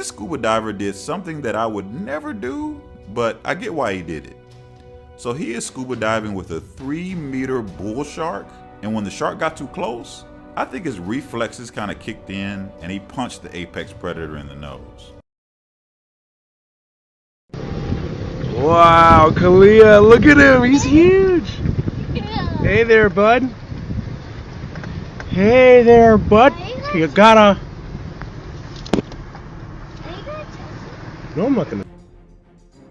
This scuba diver did something that I would never do, but I get why he did it. So he is scuba diving with a 3-meter bull shark, and when the shark got too close, I think his reflexes kind of kicked in and he punched the apex predator in the nose. Wow, Kalia, look at him, he's huge! Yeah. Hey there, bud. Hey there, bud. You gotta... No, I'm not gonna.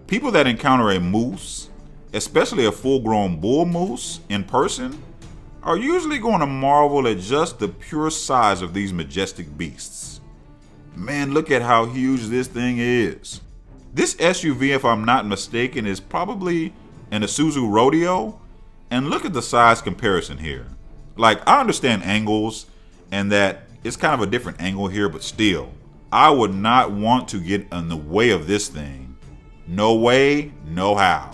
People that encounter a moose, especially a full-grown bull moose, in person, are usually going to marvel at just the pure size of these majestic beasts. Man, look at how huge this thing is. This SUV, if I'm not mistaken, is probably an Isuzu Rodeo, and look at the size comparison here. Like, I understand angles and that it's kind of a different angle here, but still, I would not want to get in the way of this thing. No way, no how.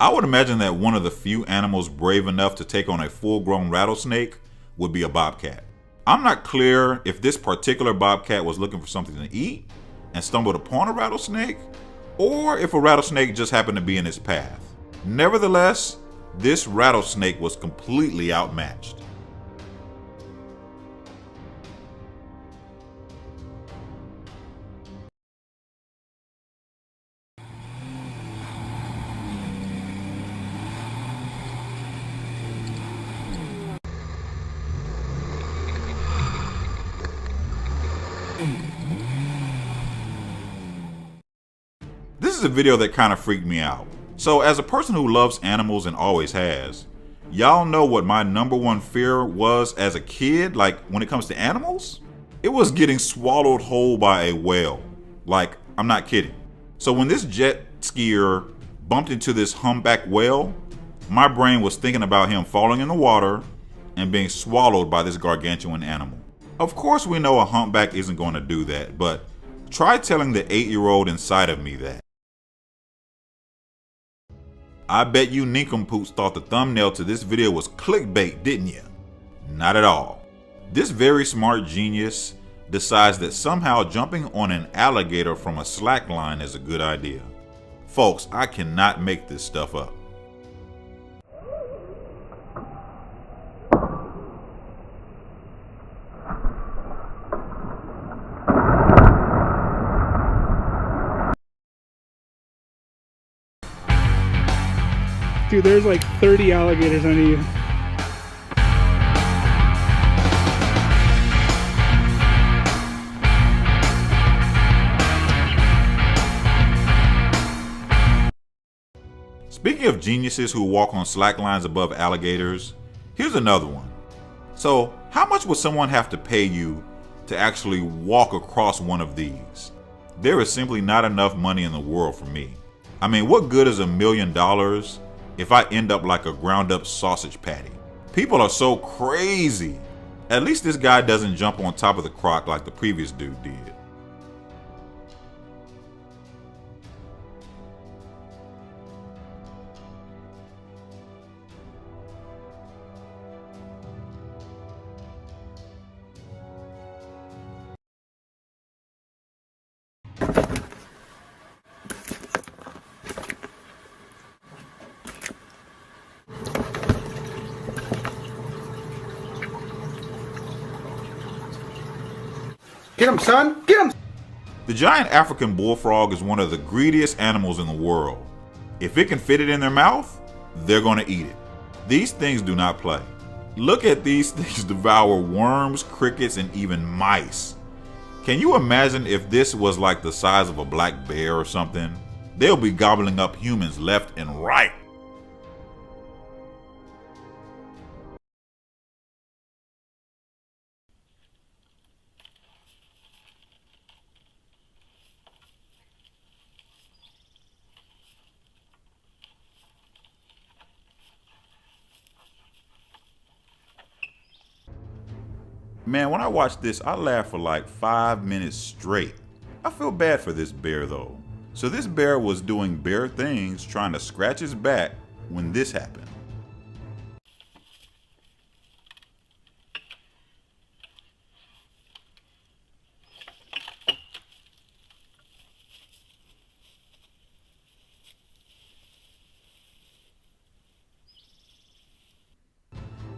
I would imagine that one of the few animals brave enough to take on a full-grown rattlesnake would be a bobcat. I'm not clear if this particular bobcat was looking for something to eat and stumbled upon a rattlesnake, or if a rattlesnake just happened to be in its path. Nevertheless, this rattlesnake was completely outmatched. This is a video that kind of freaked me out. So as a person who loves animals and always has, y'all know what my #1 fear was as a kid, like when it comes to animals? It was getting swallowed whole by a whale. Like, I'm not kidding. So when this jet skier bumped into this humpback whale, my brain was thinking about him falling in the water and being swallowed by this gargantuan animal. Of course we know a humpback isn't going to do that, but try telling the 8-year-old inside of me that. I bet you nincompoops thought the thumbnail to this video was clickbait, didn't you? Not at all. This very smart genius decides that somehow jumping on an alligator from a slackline is a good idea. Folks, I cannot make this stuff up. Dude, there's like 30 alligators under you. Speaking of geniuses who walk on slack lines above alligators, here's another one. So, how much would someone have to pay you to actually walk across one of these? There is simply not enough money in the world for me. I mean, what good is $1 million if I end up like a ground up sausage patty? People are so crazy. At least this guy doesn't jump on top of the croc like the previous dude did. Get him, son! Get him! The giant African bullfrog is one of the greediest animals in the world. If it can fit it in their mouth, they're going to eat it. These things do not play. Look at these things devour worms, crickets, and even mice. Can you imagine if this was like the size of a black bear or something? They'll be gobbling up humans left and right. Man, when I watched this, I laughed for like 5 minutes straight. I feel bad for this bear though. So this bear was doing bear things, trying to scratch his back when this happened.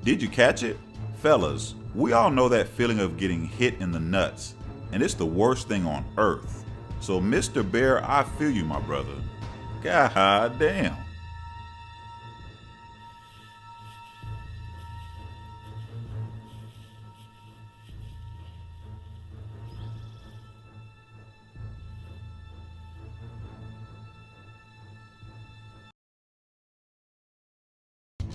Did you catch it? Fellas, we all know that feeling of getting hit in the nuts, and it's the worst thing on earth. So Mr. Bear, I feel you, my brother. God damn.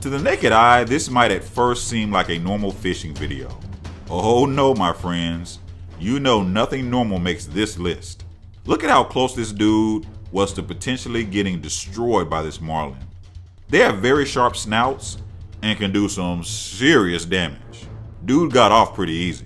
To the naked eye, this might at first seem like a normal fishing video. Oh no, my friends. You know nothing normal makes this list. Look at how close this dude was to potentially getting destroyed by this marlin. They have very sharp snouts and can do some serious damage. Dude got off pretty easy.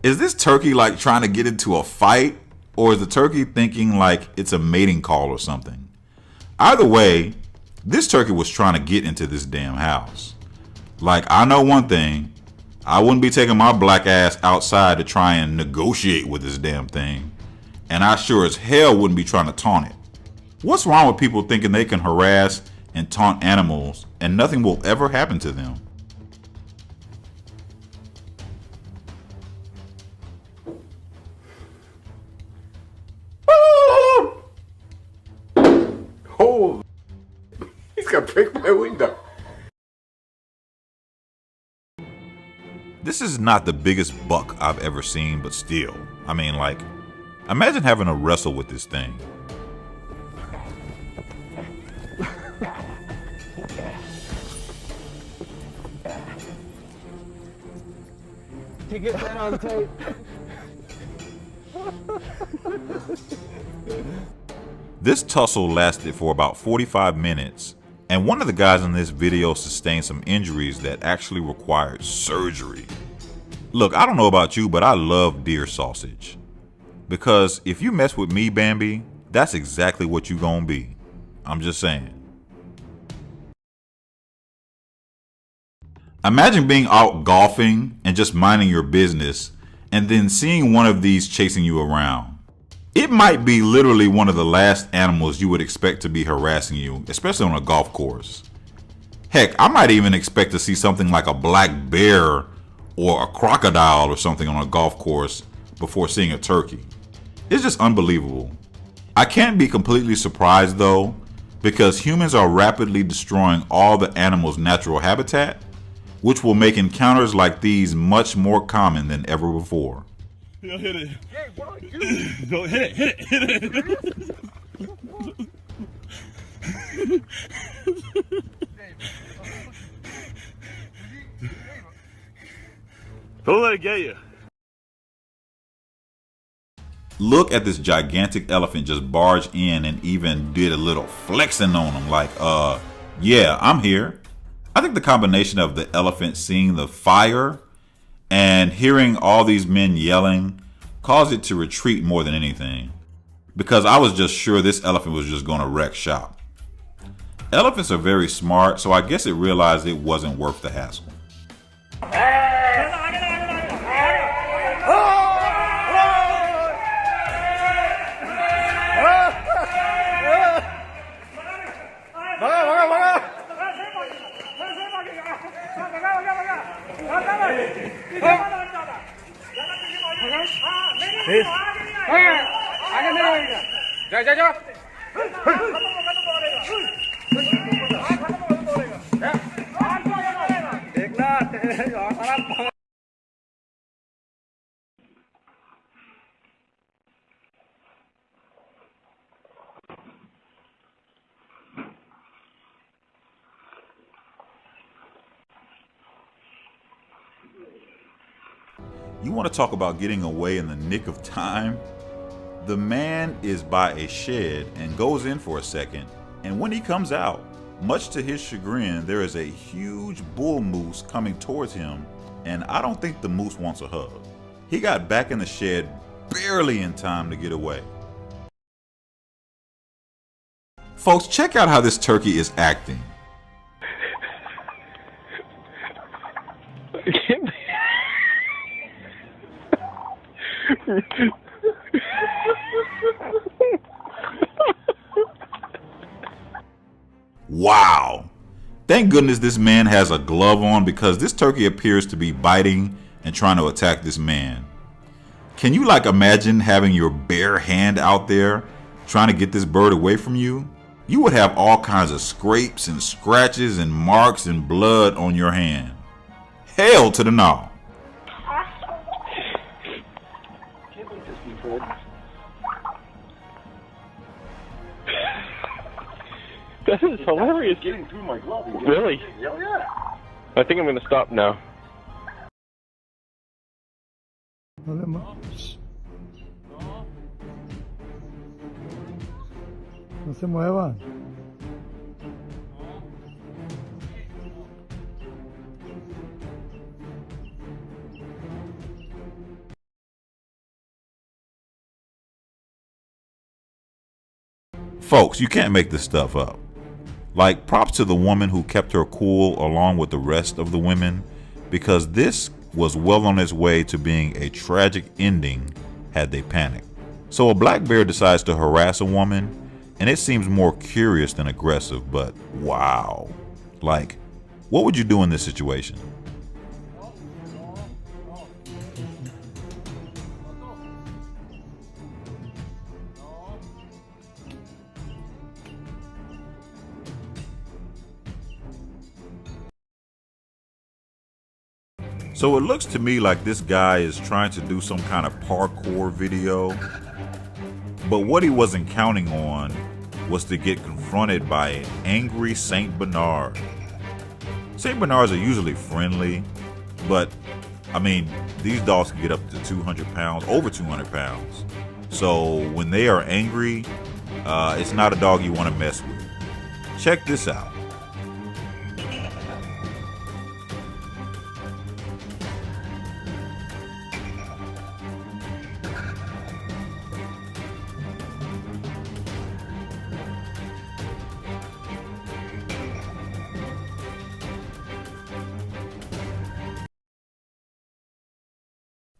Is this turkey like trying to get into a fight, or is the turkey thinking like it's a mating call or something? Either way, this turkey was trying to get into this damn house. Like, I know one thing, I wouldn't be taking my black ass outside to try and negotiate with this damn thing, and I sure as hell wouldn't be trying to taunt it. What's wrong with people thinking they can harass and taunt animals and nothing will ever happen to them? Oh, he's gonna break my window. This is not the biggest buck I've ever seen, but still, I mean, like, imagine having to wrestle with this thing. To get that on tape. This tussle lasted for about 45 minutes, and one of the guys in this video sustained some injuries that actually required surgery. Look, I don't know about you, but I love deer sausage. Because if you mess with me, Bambi, that's exactly what you gonna be. I'm just saying. Imagine being out golfing and just minding your business, and then seeing one of these chasing you around. It might be literally one of the last animals you would expect to be harassing you, especially on a golf course. Heck, I might even expect to see something like a black bear or a crocodile or something on a golf course before seeing a turkey. It's just unbelievable. I can't be completely surprised though, because humans are rapidly destroying all the animals' natural habitat, which will make encounters like these much more common than ever before. Go hit it. Hey, bro, go hit it. Don't let it get you. Look at this gigantic elephant just barge in and even did a little flexing on him like, yeah, I'm here. I think the combination of the elephant seeing the fire and hearing all these men yelling caused it to retreat more than anything. Because I was just sure this elephant was just going to wreck shop. Elephants are very smart, so I guess it realized it wasn't worth the hassle. You want to talk about getting away in the nick of time? The man is by a shed and goes in for a second, and when he comes out, much to his chagrin, there is a huge bull moose coming towards him, and I don't think the moose wants a hug. He got back in the shed barely in time to get away. Folks, check out how this turkey is acting. Wow! Thank goodness this man has a glove on, because this turkey appears to be biting and trying to attack this man. Can you imagine having your bare hand out there trying to get this bird away from you? You would have all kinds of scrapes and scratches and marks and blood on your hand. Hell to the no. That is hilarious. Getting through my glove. Really? Hell yeah. I think I'm going to stop now. No se muevan. Folks, you can't make this stuff up. Props to the woman who kept her cool along with the rest of the women, because this was well on its way to being a tragic ending had they panicked. So a black bear decides to harass a woman, and it seems more curious than aggressive, but wow. What would you do in this situation? So it looks to me like this guy is trying to do some kind of parkour video, but what he wasn't counting on was to get confronted by an angry Saint Bernard. Saint Bernards are usually friendly, but these dogs can get up to 200 pounds, over 200 pounds. So when they are angry, it's not a dog you want to mess with. Check this out.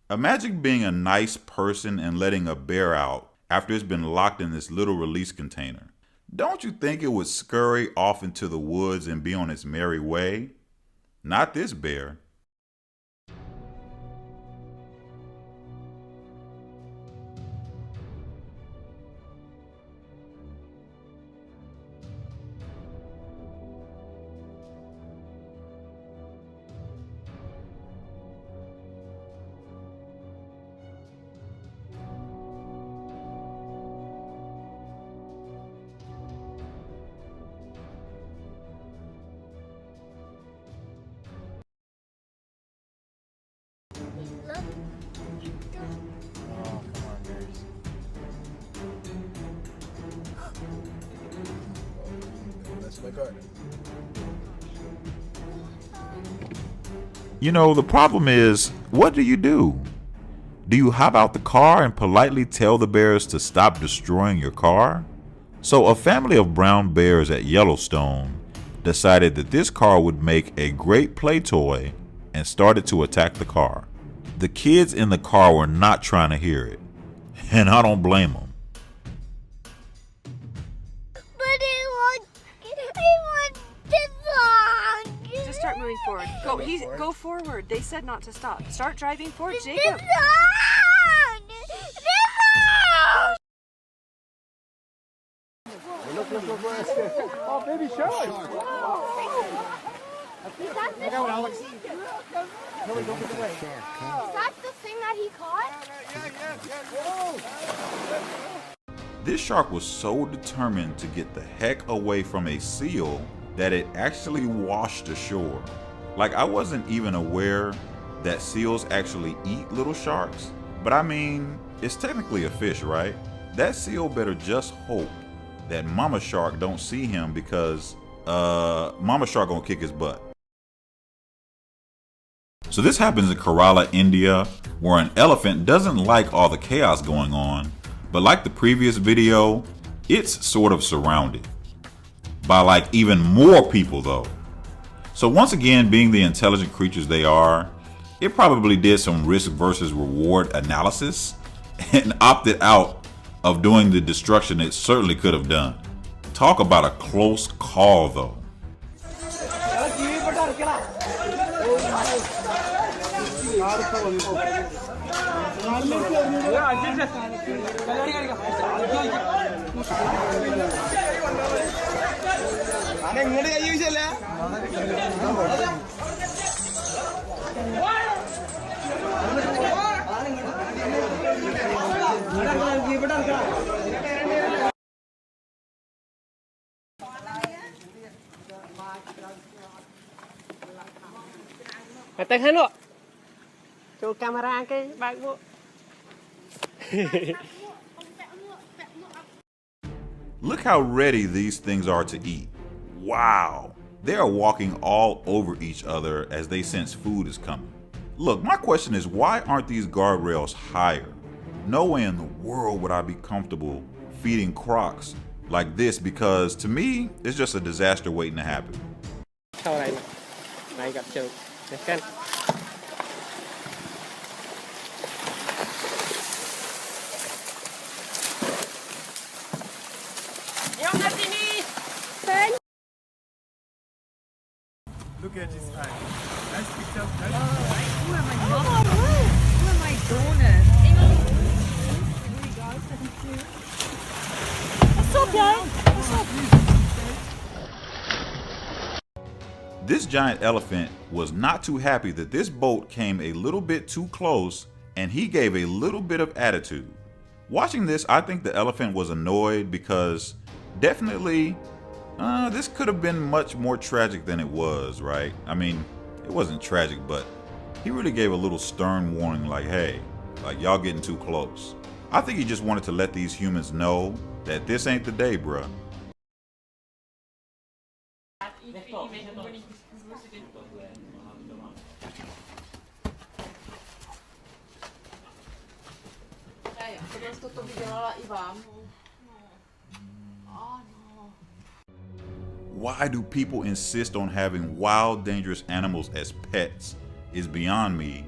Imagine being a nice person and letting a bear out after it's been locked in this little release container. Don't you think it would scurry off into the woods and be on its merry way? Not this bear. You know, the problem is, what do? Do you hop out the car and politely tell the bears to stop destroying your car? So a family of brown bears at Yellowstone decided that this car would make a great play toy and started to attack the car. The kids in the car were not trying to hear it, and I don't blame them. Just start moving forward. Go forward. They said not to stop. Start driving forward, Jacob. Oh, baby shark! Is that the thing that he caught? This shark was so determined to get the heck away from a seal that it actually washed ashore. I wasn't even aware that seals actually eat little sharks, but I mean, it's technically a fish, right? That seal better just hope that Mama Shark don't see him because, Mama Shark gonna kick his butt. So this happens in Kerala, India, where an elephant doesn't like all the chaos going on, but like the previous video, it's sort of surrounded by like even more people though. So once again, being the intelligent creatures they are, it probably did some risk versus reward analysis and opted out of doing the destruction it certainly could have done. Talk about a close call though. Look how ready these things are to eat. Wow, they are walking all over each other as they sense food is coming. Look, my question is, why aren't these guardrails higher? No way in the world would I be comfortable feeding crocs like this because to me, it's just a disaster waiting to happen. Look at his eye. Nice picture. This giant elephant was not too happy that this boat came a little bit too close and he gave a little bit of attitude. Watching this, I think the elephant was annoyed because definitely this could have been much more tragic than it was, right? I mean, it wasn't tragic, but he really gave a little stern warning like, hey, like y'all getting too close. I think he just wanted to let these humans know that this ain't the day, bruh. Why do people insist on having wild, dangerous animals as pets is beyond me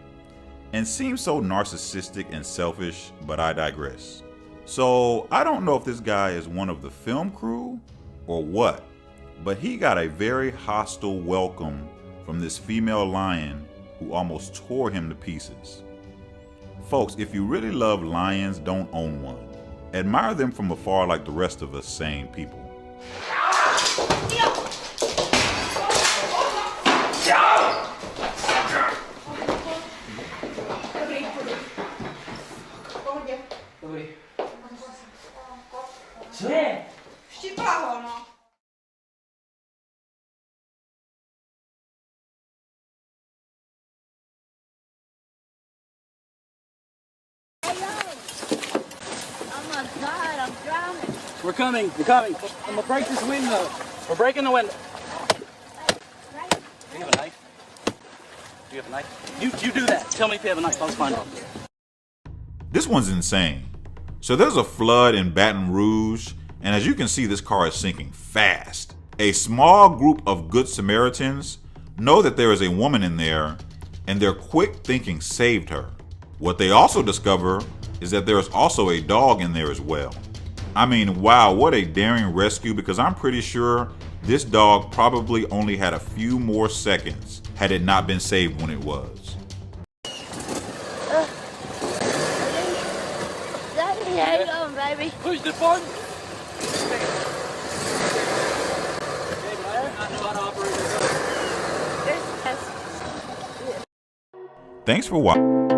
and seems so narcissistic and selfish, but I digress. So I don't know if this guy is one of the film crew or what, but he got a very hostile welcome from this female lion who almost tore him to pieces. Folks, if you really love lions, don't own one. Admire them from afar like the rest of us sane people. We're coming. I'm gonna break this window. We're breaking the window. Do you have a knife? Do you have a knife? You do that. Tell me if you have a knife. I'll just find it. This one's insane. So there's a flood in Baton Rouge, and as you can see, this car is sinking fast. A small group of good Samaritans know that there is a woman in there, and their quick thinking saved her. What they also discover is that there is also a dog in there as well. I mean, wow, what a daring rescue, because I'm pretty sure this dog probably only had a few more seconds had it not been saved when it was. Daddy, how you going, baby? Push the button. Thanks for watching.